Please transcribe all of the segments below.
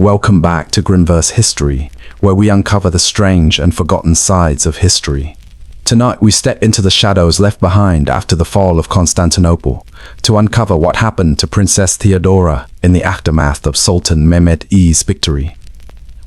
Welcome back to Grimverse History, where we uncover the strange and forgotten sides of history. Tonight we step into the shadows left behind after the fall of Constantinople to uncover what happened to Princess Theodora in the aftermath of Sultan Mehmed II's victory.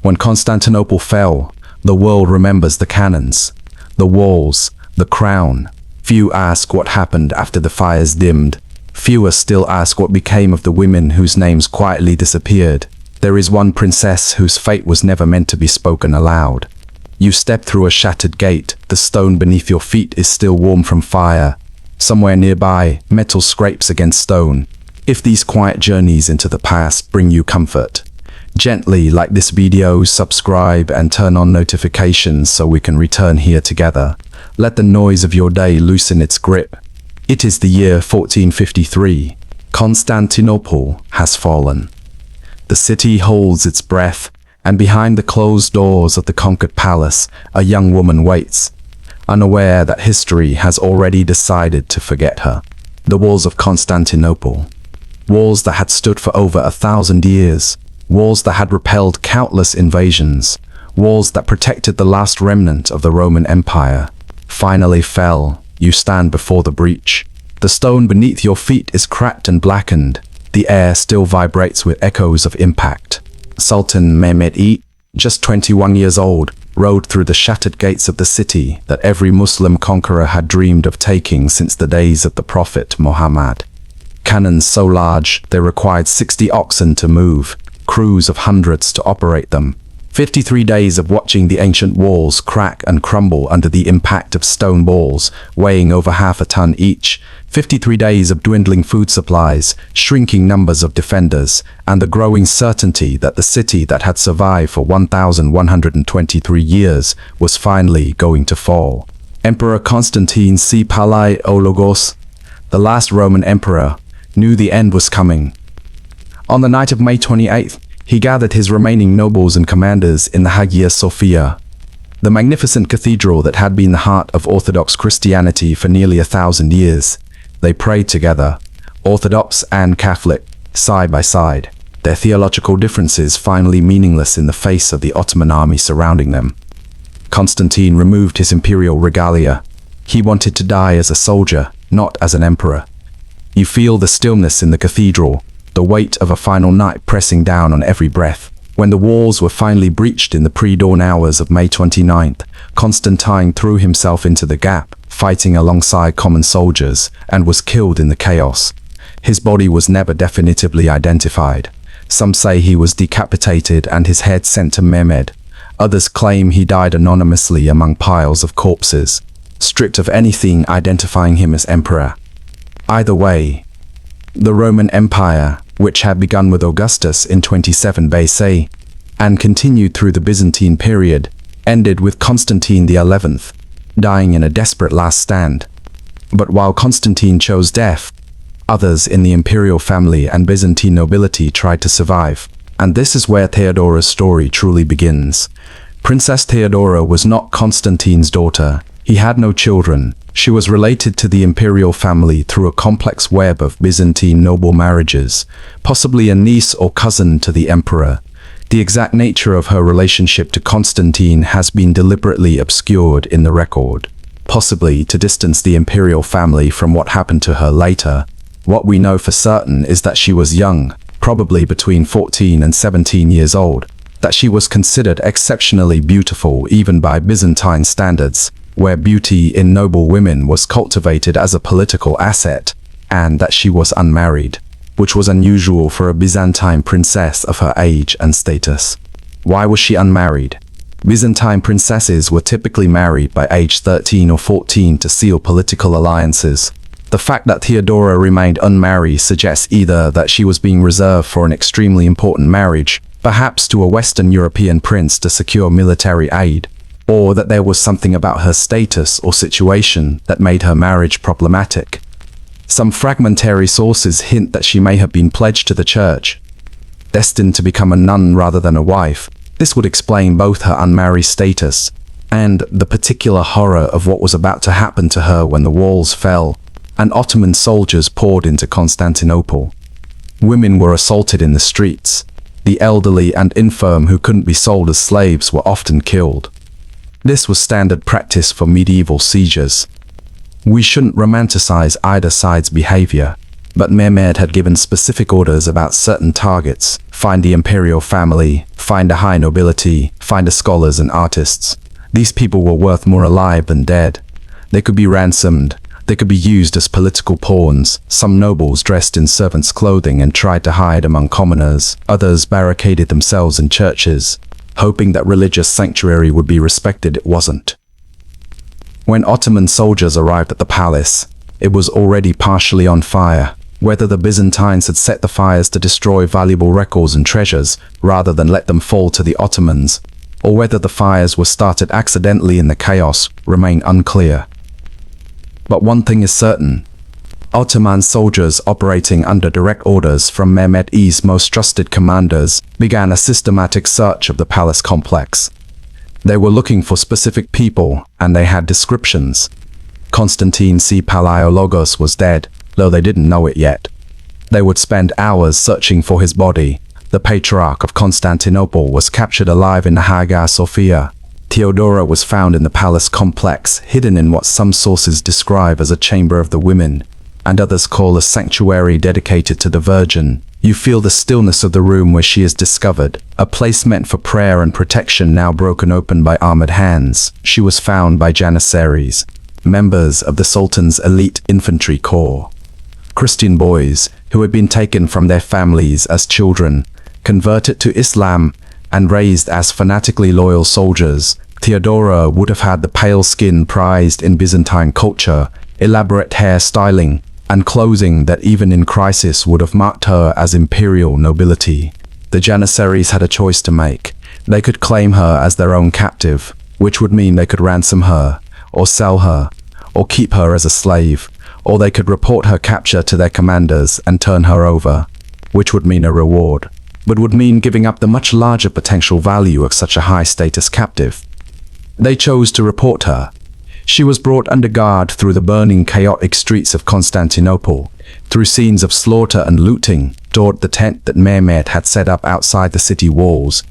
When Constantinople fell, the world remembers the cannons, the walls, the crown. Few ask what happened after the fires dimmed. Fewer still ask what became of the women whose names quietly disappeared. There is one princess whose fate was never meant to be spoken aloud. You step through a shattered gate, the stone beneath your feet is still warm from fire. Somewhere nearby, metal scrapes against stone. If these quiet journeys into the past bring you comfort, gently like this video, subscribe and turn on notifications so we can return here together. Let the noise of your day loosen its grip. It is the year 1453. Constantinople has fallen. The city holds its breath, and behind the closed doors of the conquered palace, a young woman waits, unaware that history has already decided to forget her. The walls of Constantinople. Walls that had stood for over 1,000 years. Walls that had repelled countless invasions. Walls that protected the last remnant of the Roman Empire. Finally fell. You stand before the breach. The stone beneath your feet is cracked and blackened. The air still vibrates with echoes of impact. Sultan Mehmed II, just 21 years old, rode through the shattered gates of the city that every Muslim conqueror had dreamed of taking since the days of the Prophet Muhammad. Cannons so large they required 60 oxen to move, crews of hundreds to operate them. 53 days of watching the ancient walls crack and crumble under the impact of stone balls, weighing over half a ton each. 53 days of dwindling food supplies, shrinking numbers of defenders, and the growing certainty that the city that had survived for 1,123 years was finally going to fall. Emperor Constantine C. Palaiologos, the last Roman emperor, knew the end was coming. On the night of May 28th, he gathered his remaining nobles and commanders in the Hagia Sophia, the magnificent cathedral that had been the heart of Orthodox Christianity for nearly 1,000 years. They prayed together, Orthodox and Catholic, side by side, their theological differences finally meaningless in the face of the Ottoman army surrounding them. Constantine removed his imperial regalia. He wanted to die as a soldier, not as an emperor. You feel the stillness in the cathedral, the weight of a final night pressing down on every breath. When the walls were finally breached in the pre-dawn hours of May 29th, Constantine threw himself into the gap, fighting alongside common soldiers, and was killed in the chaos. His body was never definitively identified. Some say he was decapitated and his head sent to Mehmed. Others claim he died anonymously among piles of corpses, stripped of anything identifying him as emperor. Either way, the Roman Empire, which had begun with Augustus in 27 BC and continued through the Byzantine period, ended with Constantine XI, dying in a desperate last stand. But while Constantine chose death, others in the imperial family and Byzantine nobility tried to survive. And this is where Theodora's story truly begins. Princess Theodora was not Constantine's daughter. He had no children. She was related to the imperial family through a complex web of Byzantine noble marriages, possibly a niece or cousin to the emperor. The exact nature of her relationship to Constantine has been deliberately obscured in the record, possibly to distance the imperial family from what happened to her later. What we know for certain is that she was young, probably between 14 and 17 years old, that she was considered exceptionally beautiful even by Byzantine standards, where beauty in noble women was cultivated as a political asset, and that she was unmarried, which was unusual for a Byzantine princess of her age and status. Why was she unmarried? Byzantine princesses were typically married by age 13 or 14 to seal political alliances. The fact that Theodora remained unmarried suggests either that she was being reserved for an extremely important marriage, perhaps to a Western European prince to secure military aid, or that there was something about her status or situation that made her marriage problematic. Some fragmentary sources hint that she may have been pledged to the church, destined to become a nun rather than a wife. This would explain both her unmarried status and the particular horror of what was about to happen to her when the walls fell and Ottoman soldiers poured into Constantinople. Women were assaulted in the streets. The elderly and infirm who couldn't be sold as slaves were often killed. This was standard practice for medieval sieges. We shouldn't romanticize either side's behavior, but Mehmed had given specific orders about certain targets: find the imperial family, find the high nobility, find the scholars and artists. These people were worth more alive than dead. They could be ransomed. They could be used as political pawns. Some nobles dressed in servants' clothing and tried to hide among commoners. Others barricaded themselves in churches, hoping that religious sanctuary would be respected. It wasn't. When Ottoman soldiers arrived at the palace, it was already partially on fire. Whether the Byzantines had set the fires to destroy valuable records and treasures rather than let them fall to the Ottomans, or whether the fires were started accidentally in the chaos, remain unclear. But one thing is certain: Ottoman soldiers operating under direct orders from Mehmed II's most trusted commanders began a systematic search of the palace complex. They were looking for specific people, and they had descriptions. Constantine C. Palaiologos was dead, though they didn't know it yet. They would spend hours searching for his body. The Patriarch of Constantinople was captured alive in the Hagia Sophia. Theodora was found in the palace complex, hidden in what some sources describe as a chamber of the women, and others call a sanctuary dedicated to the Virgin. You feel the stillness of the room where she is discovered, a place meant for prayer and protection now broken open by armored hands. She was found by janissaries, members of the Sultan's elite infantry corps. Christian boys who had been taken from their families as children, converted to Islam, and raised as fanatically loyal soldiers. Theodora would have had the pale skin prized in Byzantine culture, elaborate hair styling, and clothing that even in crisis would have marked her as imperial nobility. The janissaries had a choice to make. They could claim her as their own captive, which would mean they could ransom her, or sell her, or keep her as a slave, or they could report her capture to their commanders and turn her over, which would mean a reward, but would mean giving up the much larger potential value of such a high-status captive. They chose to report her. She was brought under guard through the burning, chaotic streets of Constantinople, through scenes of slaughter and looting, toward the tent that Mehmed had set up outside the city walls.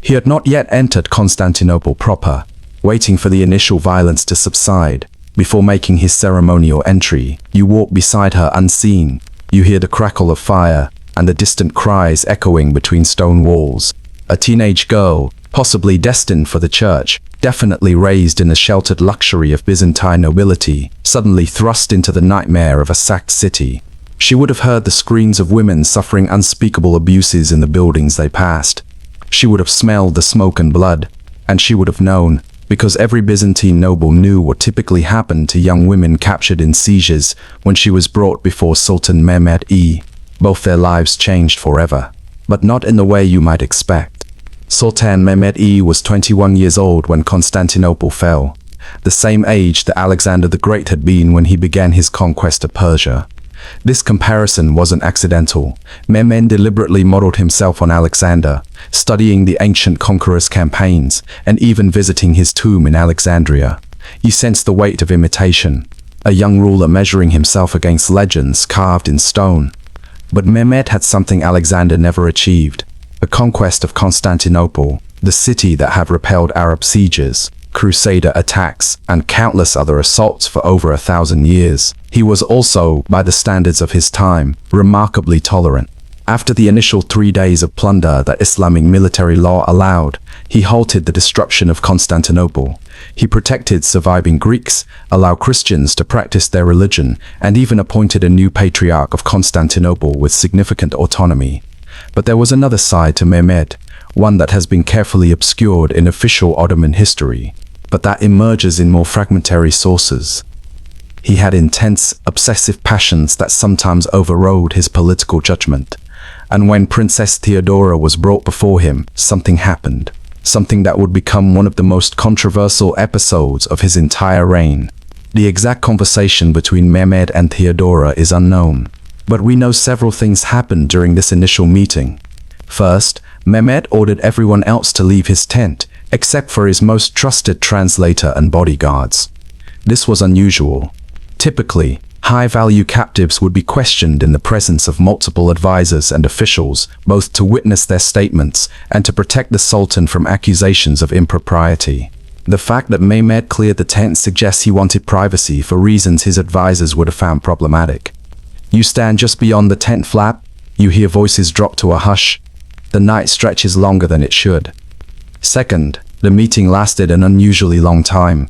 He had not yet entered Constantinople proper, waiting for the initial violence to subside. Before making his ceremonial entry, you walk beside her unseen. You hear the crackle of fire and the distant cries echoing between stone walls. A teenage girl, possibly destined for the church, definitely raised in the sheltered luxury of Byzantine nobility, suddenly thrust into the nightmare of a sacked city. She would have heard the screams of women suffering unspeakable abuses in the buildings they passed. She would have smelled the smoke and blood, and she would have known, because every Byzantine noble knew what typically happened to young women captured in sieges when she was brought before Sultan Mehmed II. Both their lives changed forever, but not in the way you might expect. Sultan Mehmed II was 21 years old when Constantinople fell, the same age that Alexander the Great had been when he began his conquest of Persia. This comparison wasn't accidental. Mehmed deliberately modeled himself on Alexander, studying the ancient conqueror's campaigns, and even visiting his tomb in Alexandria. You sense the weight of imitation, a young ruler measuring himself against legends carved in stone. But Mehmed had something Alexander never achieved: the conquest of Constantinople, the city that had repelled Arab sieges, crusader attacks, and countless other assaults for over 1,000 years. He was also, by the standards of his time, remarkably tolerant. After the initial 3 days of plunder that Islamic military law allowed, he halted the destruction of Constantinople. He protected surviving Greeks, allowed Christians to practice their religion, and even appointed a new Patriarch of Constantinople with significant autonomy. But there was another side to Mehmed, one that has been carefully obscured in official Ottoman history, but that emerges in more fragmentary sources. He had intense, obsessive passions that sometimes overrode his political judgment. And when Princess Theodora was brought before him, something happened. Something that would become one of the most controversial episodes of his entire reign. The exact conversation between Mehmed and Theodora is unknown, but we know several things happened during this initial meeting. First, Mehmed ordered everyone else to leave his tent, except for his most trusted translator and bodyguards. This was unusual. Typically, High-value captives would be questioned in the presence of multiple advisors and officials, both to witness their statements and to protect the Sultan from accusations of impropriety. The fact that Mehmed cleared the tent suggests he wanted privacy for reasons his advisors would have found problematic. You stand just beyond the tent flap, you hear voices drop to a hush. The night stretches longer than it should. Second, the meeting lasted an unusually long time.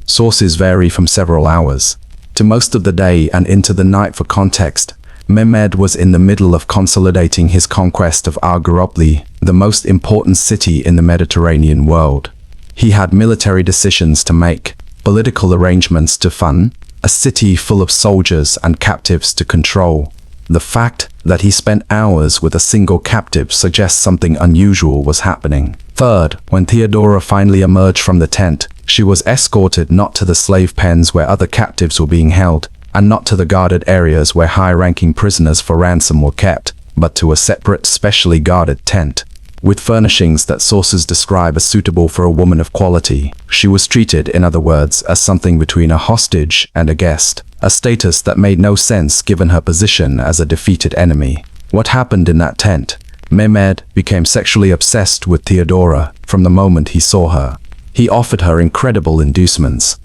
Sources vary from several hours to most of the day and into the night. For context, Mehmed was in the middle of consolidating his conquest of Al-Gharabli, the most important city in the Mediterranean world. He had military decisions to make, political arrangements to fund, a city full of soldiers and captives to control. The fact that he spent hours with a single captive suggests something unusual was happening. Third, when Theodora finally emerged from the tent, she was escorted not to the slave pens where other captives were being held, and not to the guarded areas where high-ranking prisoners for ransom were kept, but to a separate, specially guarded tent. With furnishings that sources describe as suitable for a woman of quality, she was treated, in other words, as something between a hostage and a guest, a status that made no sense given her position as a defeated enemy. What happened in that tent? Mehmed became sexually obsessed with Theodora from the moment he saw her. He offered her incredible inducements.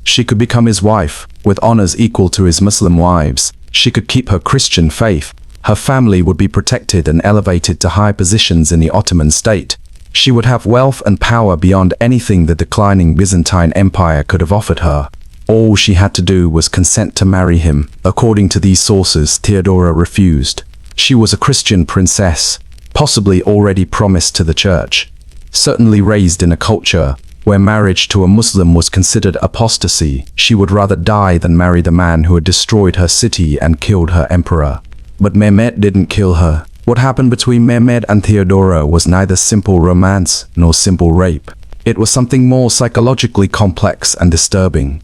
She could become his wife, with honors equal to his Muslim wives. She could keep her Christian faith. Her family would be protected and elevated to high positions in the Ottoman state. She would have wealth and power beyond anything the declining Byzantine Empire could have offered her. All she had to do was consent to marry him. According to these sources, Theodora refused. She was a Christian princess, possibly already promised to the church, certainly raised in a culture where marriage to a Muslim was considered apostasy. She would rather die than marry the man who had destroyed her city and killed her emperor. But Mehmed didn't kill her. What happened between Mehmed and Theodora was neither simple romance nor simple rape. It was something more psychologically complex and disturbing.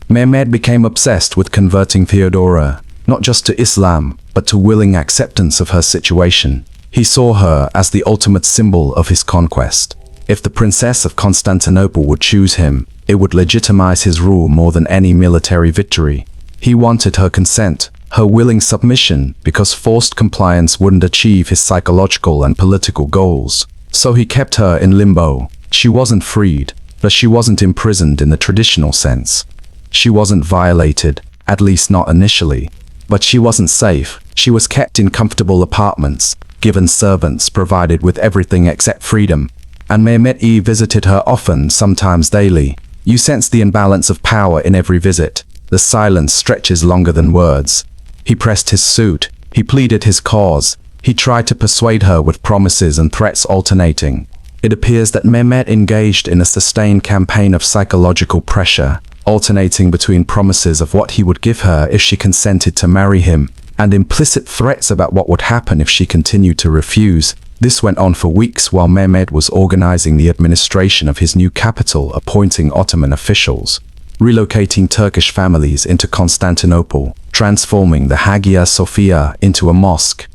Mehmed became obsessed with converting Theodora, not just to Islam, but to willing acceptance of her situation. He saw her as the ultimate symbol of his conquest. If the Princess of Constantinople would choose him, it would legitimize his rule more than any military victory. He wanted her consent, her willing submission, because forced compliance wouldn't achieve his psychological and political goals. So he kept her in limbo. She wasn't freed, but she wasn't imprisoned in the traditional sense. She wasn't violated, at least not initially. But she wasn't safe. She was kept in comfortable apartments, given servants, provided with everything except freedom. And Mehmed visited her often, sometimes daily. You sense the imbalance of power in every visit. The silence stretches longer than words. He pressed his suit. He pleaded his cause. He tried to persuade her with promises and threats alternating. It appears that Mehmed engaged in a sustained campaign of psychological pressure, alternating between promises of what he would give her if she consented to marry him, and implicit threats about what would happen if she continued to refuse. This went on for weeks while Mehmed was organizing the administration of his new capital, appointing Ottoman officials, relocating Turkish families into Constantinople, transforming the Hagia Sophia into a mosque.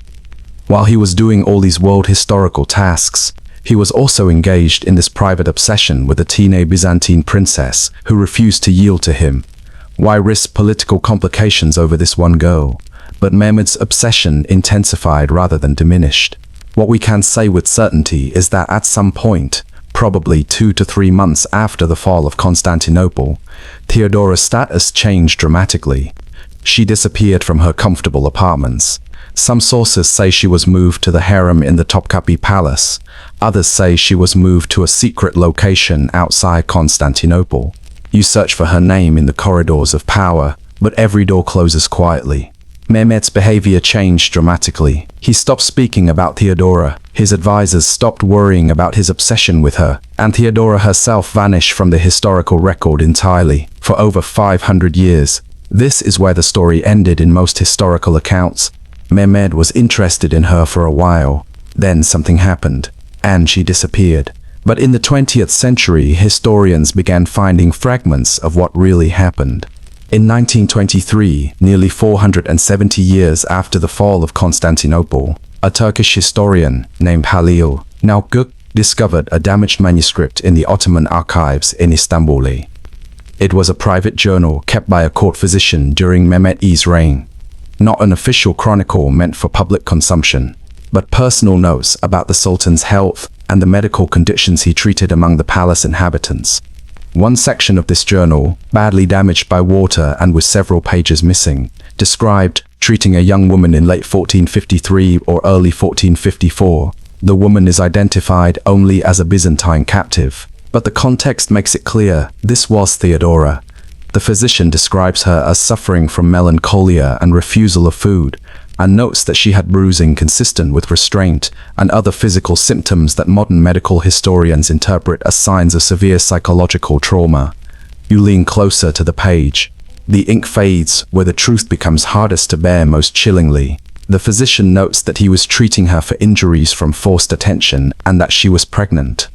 While he was doing all these world historical tasks, he was also engaged in this private obsession with a teenage Byzantine princess who refused to yield to him. Why risk political complications over this one girl? But Mehmed's obsession intensified rather than diminished. What we can say with certainty is that at some point, probably 2 to 3 months after the fall of Constantinople, Theodora's status changed dramatically. She disappeared from her comfortable apartments. Some sources say she was moved to the harem in the Topkapi Palace. Others say she was moved to a secret location outside Constantinople. You search for her name in the corridors of power, but every door closes quietly. Mehmed's behavior changed dramatically. He stopped speaking about Theodora. His advisors stopped worrying about his obsession with her, and Theodora herself vanished from the historical record entirely. For over 500 years, this is where the story ended in most historical accounts. Mehmed was interested in her for a while. Then something happened, and she disappeared. But in the 20th century, historians began finding fragments of what really happened. In 1923, nearly 470 years after the fall of Constantinople, a Turkish historian named Halil Nalguk discovered a damaged manuscript in the Ottoman archives in Istanbul. It was a private journal kept by a court physician during Mehmed II's reign. Not an official chronicle meant for public consumption, but personal notes about the Sultan's health and the medical conditions he treated among the palace inhabitants. One section of this journal, badly damaged by water and with several pages missing, described treating a young woman in late 1453 or early 1454. The woman is identified only as a Byzantine captive, but the context makes it clear this was Theodora. The physician describes her as suffering from melancholia and refusal of food, and notes that she had bruising consistent with restraint and other physical symptoms that modern medical historians interpret as signs of severe psychological trauma. You lean closer to the page. The ink fades where the truth becomes hardest to bear most chillingly. The physician notes that he was treating her for injuries from forced attention and that she was pregnant.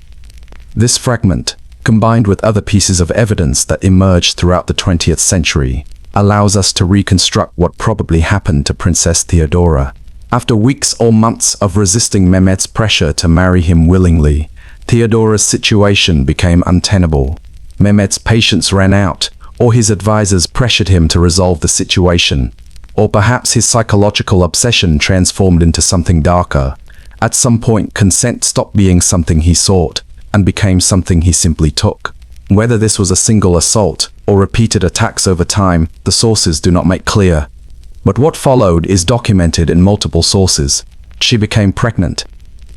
This fragment, combined with other pieces of evidence that emerged throughout the 20th century, allows us to reconstruct what probably happened to Princess Theodora. After weeks or months of resisting Mehmed's pressure to marry him willingly, Theodora's situation became untenable. Mehmed's patience ran out, or his advisors pressured him to resolve the situation, or perhaps his psychological obsession transformed into something darker. At some point, consent stopped being something he sought and became something he simply took. Whether this was a single assault or repeated attacks over time, the sources do not make clear. But what followed is documented in multiple sources. She became pregnant.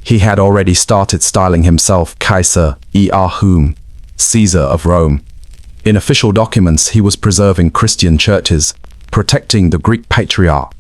He had already started styling himself Kaiser Erhum, Caesar of Rome. In official documents, he was preserving Christian churches, protecting the Greek patriarch,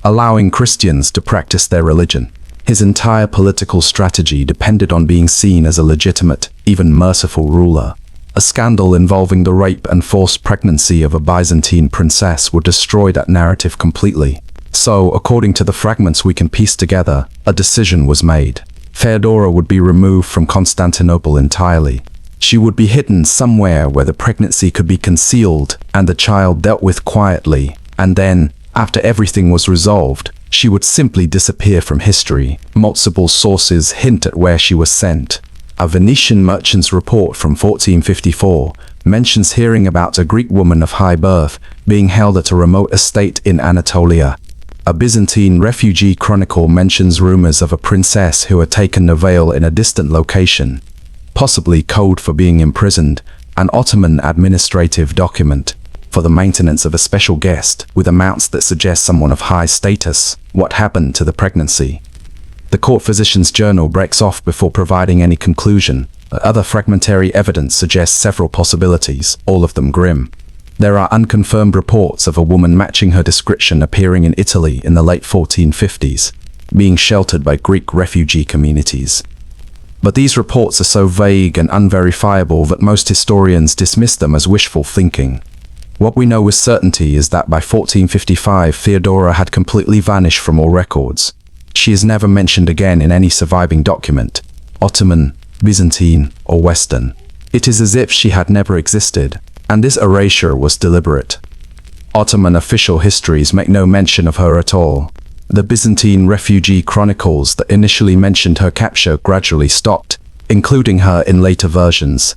allowing Christians to practice their religion. His entire political strategy depended on being seen as a legitimate, even merciful ruler. A scandal involving the rape and forced pregnancy of a Byzantine princess would destroy that narrative completely. So, according to the fragments we can piece together, a decision was made. Theodora would be removed from Constantinople entirely. She would be hidden somewhere where the pregnancy could be concealed and the child dealt with quietly, and then, after everything was resolved, she would simply disappear from history. Multiple sources hint at where she was sent. A Venetian merchant's report from 1454 mentions hearing about a Greek woman of high birth being held at a remote estate in Anatolia. A Byzantine refugee chronicle mentions rumors of a princess who had taken a veil in a distant location, possibly code for being imprisoned. An Ottoman administrative document for the maintenance of a special guest with amounts that suggest someone of high status. What happened to the pregnancy? The court physician's journal breaks off before providing any conclusion. Other fragmentary evidence suggests several possibilities, all of them grim. There are unconfirmed reports of a woman matching her description appearing in Italy in the late 1450s, being sheltered by Greek refugee communities. But these reports are so vague and unverifiable that most historians dismiss them as wishful thinking. What we know with certainty is that by 1455, Theodora had completely vanished from all records. She is never mentioned again in any surviving document, Ottoman, Byzantine, or Western. It is as if she had never existed, and this erasure was deliberate. Ottoman official histories make no mention of her at all. The Byzantine refugee chronicles that initially mentioned her capture gradually stopped, including her in later versions.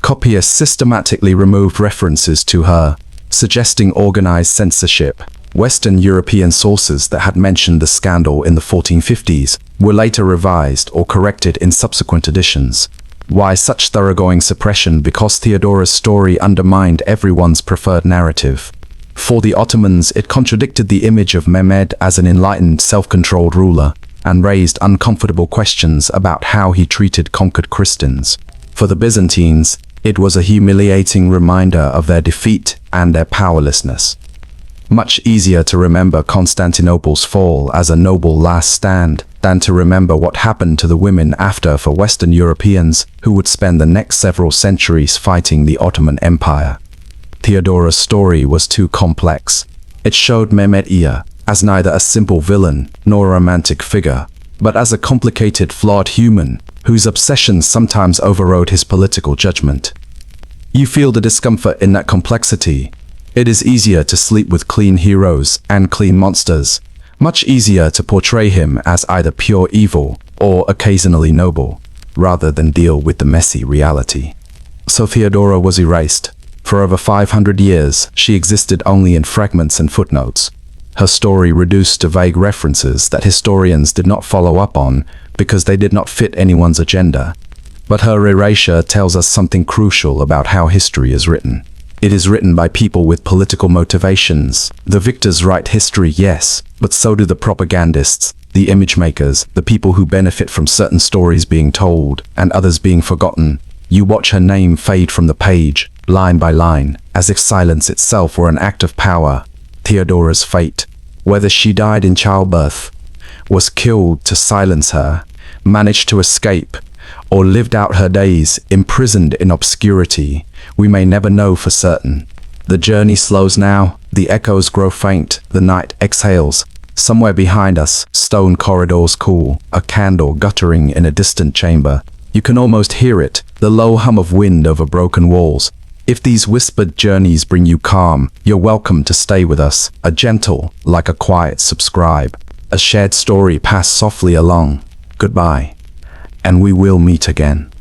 Copyists systematically removed references to her, suggesting organized censorship. Western European sources that had mentioned the scandal in the 1450s were later revised or corrected in subsequent editions. Why such thoroughgoing suppression? Because Theodora's story undermined everyone's preferred narrative. For the Ottomans, it contradicted the image of Mehmed as an enlightened, self-controlled ruler, and raised uncomfortable questions about how he treated conquered Christians. For the Byzantines, it was a humiliating reminder of their defeat and their powerlessness. Much easier to remember Constantinople's fall as a noble last stand than to remember what happened to the women after for Western Europeans who would spend the next several centuries fighting the Ottoman Empire. Theodora's story was too complex. It showed Mehmed II as neither a simple villain nor a romantic figure, but as a complicated, flawed human whose obsessions sometimes overrode his political judgment. You feel the discomfort in that complexity. It is easier to sleep with clean heroes and clean monsters, much easier to portray him as either pure evil or occasionally noble, rather than deal with the messy reality. So Theodora was erased. For over 500 years, she existed only in fragments and footnotes. Her story reduced to vague references that historians did not follow up on because they did not fit anyone's agenda. But her erasure tells us something crucial about how history is written. It is written by people with political motivations. The victors write history, yes, but so do the propagandists, the image makers, the people who benefit from certain stories being told and others being forgotten. You watch her name fade from the page, line by line, as if silence itself were an act of power. Theodora's fate, whether she died in childbirth, was killed to silence her, managed to escape, or lived out her days imprisoned in obscurity, we may never know for certain. The journey slows now, the echoes grow faint, the night exhales. Somewhere behind us, stone corridors cool, a candle guttering in a distant chamber. You can almost hear it, the low hum of wind over broken walls. If these whispered journeys bring you calm, you're welcome to stay with us, a gentle, like a quiet subscribe. A shared story passed softly along. Goodbye, and we will meet again.